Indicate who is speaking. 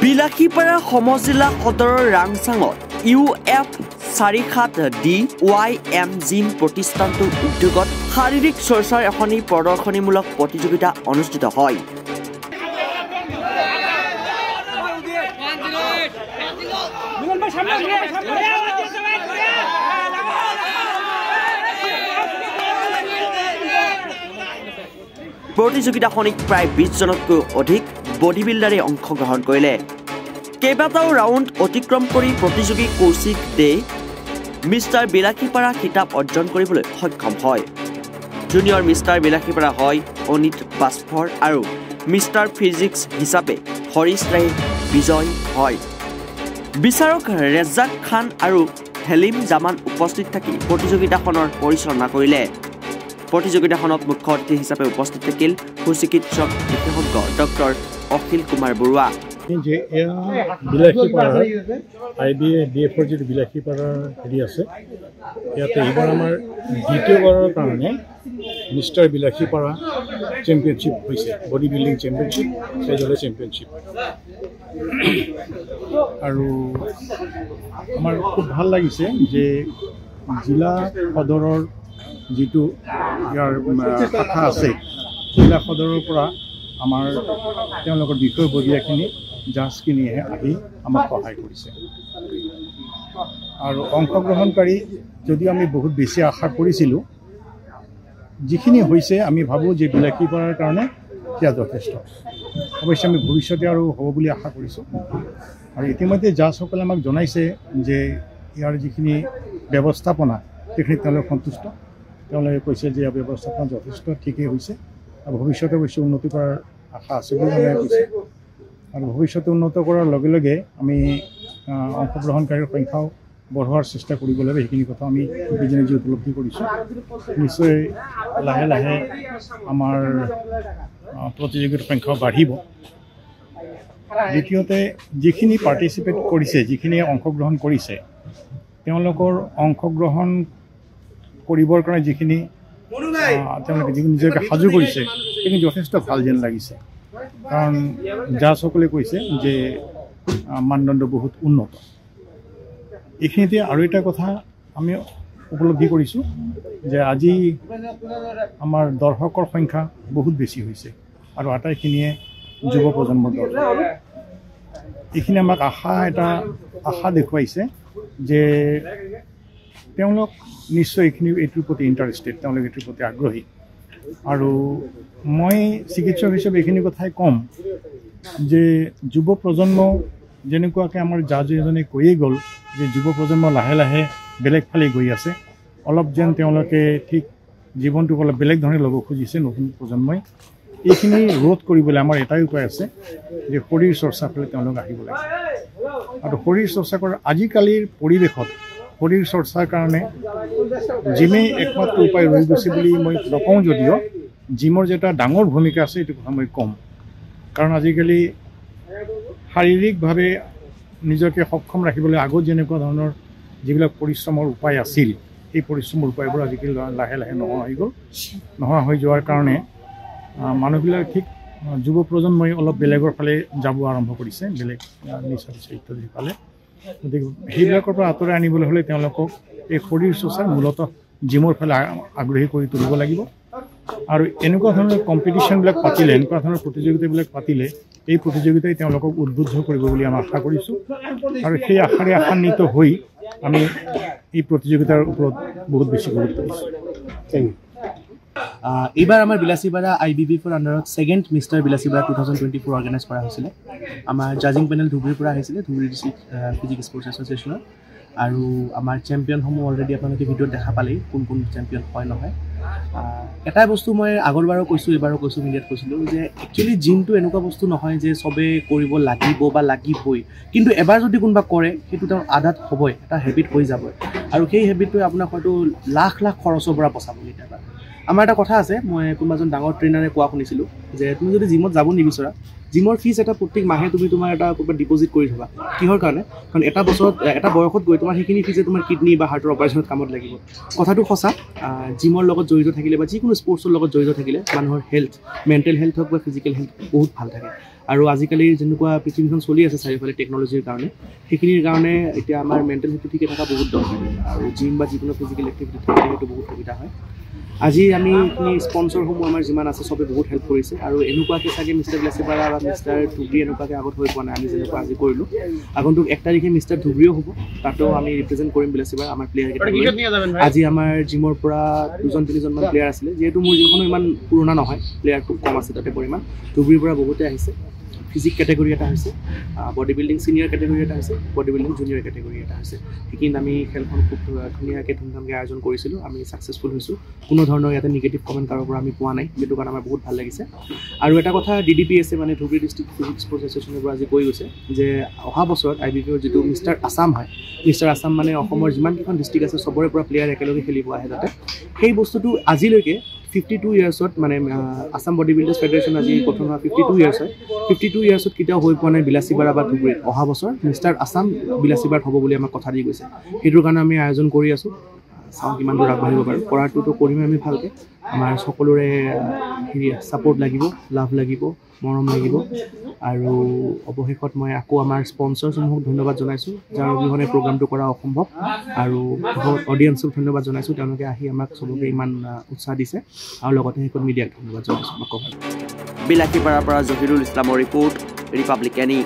Speaker 1: বিলাসীপাৰা সমজিলা সদৰৰ ৰাংচাঙত UF47DYM gym প্ৰতিষ্ঠানটোৰ উদ্যোগত শাৰীৰিক চৰ্চাৰ এখনি প্ৰদৰ্শনীমূলক প্ৰতিযোগিতা অনুষ্ঠিত হয়। প্ৰতিযোগিতাখনিত প্ৰায় 20 জনতকৈ অধিক বডি বিল্ডাৰে অংশগ্ৰহণ কৰিলে। কেইবাটাও ৰাউণ্ড অতিক্ৰম কৰি প্ৰতিযোগী কৌশিক দে মিষ্টাৰ বিলাসীপাৰা খিতাপ অৰ্জন কৰিবলৈ সক্ষম হয়। জুনিয়ৰ মিষ্টাৰ বিলাসীপাৰা হয় অনিত বাস্ফৰ আৰু মিষ্টাৰ ফিজিক্স হিচাপে হৰিশ ৰায় বিজয় হয়। বিচাৰক ৰেজাক খান আৰু হেলিম জামান উপস্থিত থাকি প্ৰতিযোগিতাখনৰ পৰিচালনা কৰিলে। প্ৰতিযোগিতাখনত মুখ্য অতিথি হিচাপে উপস্থিত থাকিল সুচিকিৎসক বিশেষজ্ঞ ডক্টৰ অখিল কুমাৰ বৰুৱা।
Speaker 2: যে এয়া বিলাসীপাৰা IBDF যিটো বিলাসীপাৰাৰ হেৰি আছে, ইয়াতে এইবাৰ আমাৰ দ্বিতীয়বাৰৰ কাৰণে মিষ্টাৰ বিলাসীপাৰা চেম্পিয়নশ্বিপ হৈছে, বডি বিল্ডিং চেম্পিয়নশ্বিপ, সেইদৰে চেম্পিয়নশ্বিপ। আৰু আমাৰ খুব ভাল লাগিছে যে জিলা সদৰৰ যিটো ইয়াৰ শাখা আছে, জিলা সদৰৰ পৰা আমাৰ তেওঁলোকৰ বিষয়ববীয়াখিনি জাজখিনিয়ে আহি আমাক সহায় কৰিছে। আৰু অংশগ্ৰহণকাৰী যদিও আমি বহুত বেছি আশা কৰিছিলোঁ, যিখিনি হৈছে আমি ভাবোঁ যে বিলাসীপাৰাৰ কাৰণে সেয়া যথেষ্ট। অৱশ্যে আমি ভৱিষ্যতে আৰু হ'ব বুলি আশা কৰিছোঁ। আৰু ইতিমধ্যে জাজসকলে আমাক জনাইছে যে ইয়াৰ যিখিনি ব্যৱস্থাপনা সেইখিনি তেওঁলোক সন্তুষ্ট। তেওঁলোকে কৈছে যে ইয়াৰ ব্যৱস্থাপনা যথেষ্ট ঠিকেই হৈছে আৰু ভৱিষ্যতে অৱশ্যে উন্নতি কৰাৰ আশা আছে বুলি তেওঁলোকে কৈছে। আৰু ভৱিষ্যতে উন্নত কৰাৰ লগে লগে আমি অংশগ্ৰহণকাৰীৰ সংখ্যাও বঢ়োৱাৰ চেষ্টা কৰিব লাগিব। সেইখিনি কথা আমি নিজে নিজে উপলব্ধি কৰিছোঁ। নিশ্চয় লাহে লাহে আমাৰ প্ৰতিযোগিতাৰ সংখ্যাও বাঢ়িব। দ্বিতীয়তে যিখিনি পাৰ্টিচিপেট কৰিছে, যিখিনি অংশগ্ৰহণ কৰিছে, তেওঁলোকৰ অংশগ্ৰহণ কৰিবৰ কাৰণে যিখিনি তেওঁলোকে যিখিনি নিজকে সাজু কৰিছে সেইখিনি যথেষ্ট ভাল যেন লাগিছে। কাৰণ জাজসকলে কৈছে যে মানদণ্ড বহুত উন্নত। এইখিনিতে আৰু এটা কথা আমি উপলব্ধি কৰিছোঁ যে আজি আমাৰ দৰ্শকৰ সংখ্যা বহুত বেছি হৈছে আৰু আটাইখিনিয়ে যুৱ প্ৰজন্মৰ দৰ্শক। এইখিনি আমাক আশা দেখুৱাইছে যে তেওঁলোক নিশ্চয় এইটোৰ প্ৰতি ইণ্টাৰেষ্টেড, তেওঁলোক এইটোৰ প্ৰতি আগ্ৰহী। আৰু মই চিকিৎসক হিচাপে এইখিনি কথাই ক'ম যে যুৱ প্ৰজন্ম যেনেকুৱাকৈ আমাৰ জাজ এজনে কৈয়ে গ'ল যে যুৱ প্ৰজন্ম লাহে লাহে বেলেগ ফালে গৈ আছে, অলপ যেন তেওঁলোকে ঠিক জীৱনটোক অলপ বেলেগ ধৰণে ল'ব খুজিছে নতুন প্ৰজন্মই। এইখিনি ৰোধ কৰিবলৈ আমাৰ এটাই উপায় আছে যে শৰীৰ চৰ্চাৰ ফালে তেওঁলোক আহিব লাগে। আৰু শৰীৰ চৰ্চা কৰাৰ আজিকালিৰ পৰিৱেশত শৰীৰ চৰ্চাৰ কাৰণে জিমেই একমাত্ৰ উপায় ৰৈ গৈছে বুলি মই নকওঁ, যদিও জিমৰ যে এটা ডাঙৰ ভূমিকা আছে এইটো কথা মই ক'ম। কাৰণ আজিকালি শাৰীৰিকভাৱে নিজকে সক্ষম ৰাখিবলৈ আগত যেনেকুৱা ধৰণৰ যিবিলাক পৰিশ্ৰমৰ উপায় আছিল, সেই পৰিশ্ৰমৰ উপায়বোৰ আজিকালি লাহে লাহে নোহোৱা হৈ গ'ল। নোহোৱা হৈ যোৱাৰ কাৰণে মানুহবিলাক ঠিক যুৱ প্ৰজন্মই অলপ বেলেগৰ ফালে যাব আৰম্ভ কৰিছে, বেলেগ নিচা ইত্যাদিৰ ফালে। গতিকে সেইবিলাকৰ পৰা আঁতৰাই আনিবলৈ হ'লে তেওঁলোকক এই শৰীৰ চৰ্চাৰ মূলতঃ জিমৰ ফালে আগ্ৰহী কৰি তুলিব লাগিব। আৰু এনেকুৱা ধৰণৰ কম্পিটিশ্যনবিলাক পাতিলে, এনেকুৱা ধৰণৰ প্ৰতিযোগিতাবিলাক পাতিলে এই প্ৰতিযোগিতাই তেওঁলোকক উদ্বুদ্ধ কৰিব বুলি আমি আশা কৰিছোঁ। আৰু সেই আশাৰে আশান্বিত হৈ আমি এই প্ৰতিযোগিতাৰ ওপৰত বহুত বেছি গুৰুত্ব দিছোঁ। Thank you.
Speaker 3: এইবাৰ আমাৰ বিলাসীপাৰা IBBFৰ আণ্ডাৰত ছেকেণ্ড মিষ্টাৰ বিলাসীপাৰা 2024 অৰ্গেনাইজ কৰা হৈছিলে। আমাৰ জাজিং পেনেল ধুবুৰীৰ পৰা আহিছিলে, ধুবুৰী ডিষ্ট্ৰিক্ট ফিজিক্স স্পৰ্টছ এছ'চিয়েশ্যনৰ। আৰু আমাৰ চেম্পিয়নসমূহ অলৰেডি আপোনালোকে ভিডিঅ'ত দেখা পালেই কোন কোন চেম্পিয়ন হয় নহয়। এটাই বস্তু মই আগৰবাৰো কৈছোঁ, এইবাৰো কৈছোঁ, মিডিয়াত কৈছিলোঁ যে একচুৱেলি জিমটো এনেকুৱা বস্তু নহয় যে চবেই কৰিব লাগিব বা লাগিবই, কিন্তু এবাৰ যদি কোনোবা কৰে সেইটো তেওঁৰ আধাত হ'বই, এটা হেবিট হৈ যাবই। আৰু সেই হেবিটটোৱে আপোনাক হয়তো লাখ লাখ খৰচৰ পৰা বচাব কেতিয়াবা। আমাৰ এটা কথা আছে, মই কোনোবা এজন ডাঙৰ ট্ৰেইনাৰে কোৱা শুনিছিলোঁ যে তুমি যদি জিমত যাব নিবিচৰা, জিমৰ ফিজ এটা প্ৰত্যেক মাহে তুমি তোমাৰ এটা ক'ৰবাত ডিপজিট কৰি থবা। কিহৰ কাৰণে? কাৰণ এটা বছৰত এটা বয়সত গৈ তোমাৰ সেইখিনি ফিজে তোমাৰ কিডনী বা হাৰ্টৰ অপাৰেশ্যনত কামত লাগিব। কথাটো সঁচা, জিমৰ লগত জড়িত থাকিলে বা যিকোনো স্পৰ্টছৰ লগত জড়িত থাকিলে মানুহৰ হেল্থ, মেণ্টেল হেল্থ হওক বা ফিজিকেল হেল্থ বহুত ভাল থাকে। আৰু আজিকালি যেনেকুৱা পৃথিৱীখন চলি আছে চাৰিওফালে টেকন'লজিৰ কাৰণে, সেইখিনিৰ কাৰণে এতিয়া আমাৰ মেণ্টেল হেল্থটো ঠিকে থকা বহুত দৰকাৰী। আৰু জিম বা যিকোনো ফিজিকেল এক্টিভিটি থাকিলে সেইটো বহুত সুবিধা হয়। আজি আমি এইখিনি স্পনচৰসমূহ আমাৰ যিমান আছে চবে বহুত হেল্প কৰিছে। আৰু এনেকুৱাকৈ চাগে মিষ্টাৰ বিলাসীপাৰা বা মিষ্টাৰ ধুবুৰী এনেকুৱাকৈ আগত হৈ পোৱা নাই। আমি যেনেকুৱা আজি কৰিলোঁ, আগন্তুক 1 তাৰিখে মিষ্টাৰ ধুবুৰীও হ'ব, তাতো আমি ৰিপ্ৰেজেণ্ট কৰিম বিলাসীপাৰা আমাৰ প্লেয়াৰকেইটা। আজি আমাৰ জিমৰ পৰা 2-3জনমান প্লেয়াৰ আছিলে, যিহেতু মোৰ জিমখনো ইমান পুৰণা নহয়, প্লেয়াৰ খুব কম আছে তাতে পৰিমাণ। ধুবুৰীৰ পৰা বহুতে আহিছে। ফিজিক কেটেগৰী এটা হৈছে, বডি বিল্ডিং ছিনিয়ৰ কেটেগৰী এটা হৈছে, বডি বিল্ডিং জুনিয়ৰ কেটেগৰী এটা হৈছে। সেইখিনিত আমি খেলখন খুব ধুনীয়াকৈ ধুমধামকৈ আয়োজন কৰিছিলোঁ। আমি ছাকচেছফুল হৈছোঁ। কোনো ধৰণৰ ইয়াতে নিগেটিভ কমেণ্ট কাৰোৰ পৰা আমি পোৱা নাই, সেইটো কাৰণে আমাৰ বহুত ভাল লাগিছে। আৰু এটা কথা DDPSA মানে ধুবুৰী ডিষ্ট্ৰিক্ট ফিজিক্স স্পৰ্টছ এছ'চিয়েশ্যনৰ পৰা আজি কৈ গৈছে যে অহা বছৰত IBBৰ যিটো মিষ্টাৰ আছাম হয়, মিষ্টাৰ আছাম মানে অসমৰ যিমানকেইখন ডিষ্ট্ৰিক্ট আছে চবৰে পৰা প্লেয়াৰ একেলগে খেলিব আহে তাতে। সেই বস্তুটো আজিলৈকে 52 ইয়াৰ্ছত মানে আছাম বডি বিল্ডাৰ্ছ ফেডাৰেশ্যন আজি গঠন হোৱা 52 ইয়াৰ্ছ হয়। 52 ইয়াৰ্ছত কেতিয়াও হৈ পোৱা নাই বিলাসীপাৰা বা ধুবুৰীত। অহা বছৰ মিষ্টাৰ আছাম বিলাসীপাৰাত হ'ব বুলি আমাক কথা দি গৈছে। সেইটোৰ কাৰণে আমি আয়োজন কৰি আছোঁ। চাওঁ কিমান দূৰ আগবাঢ়িব পাৰোঁ। কৰাটোতো কৰিমেই আমি ভালকৈ। আমাৰ সকলোৰে ছাপোৰ্ট লাগিব, লাভ লাগিব, মৰম লাগিব। আৰু অৱশেষত মই আকৌ আমাৰ স্পনচৰসমূহক ধন্যবাদ জনাইছোঁ, যাৰ অবিহনে প্ৰগ্ৰামটো কৰা অসম্ভৱ। আৰু অডিয়েঞ্চক ধন্যবাদ জনাইছোঁ, তেওঁলোকে আহি আমাক চবকে ইমান উৎসাহ দিছে। আৰু লগতে সেইখন মিডিয়াক ধন্যবাদ জনাইছোঁ।
Speaker 1: বিলাসীপাৰাৰ পৰা জহিৰুল ইছলামৰ ৰিপৰ্ট, ৰিপাব্লিক এনি।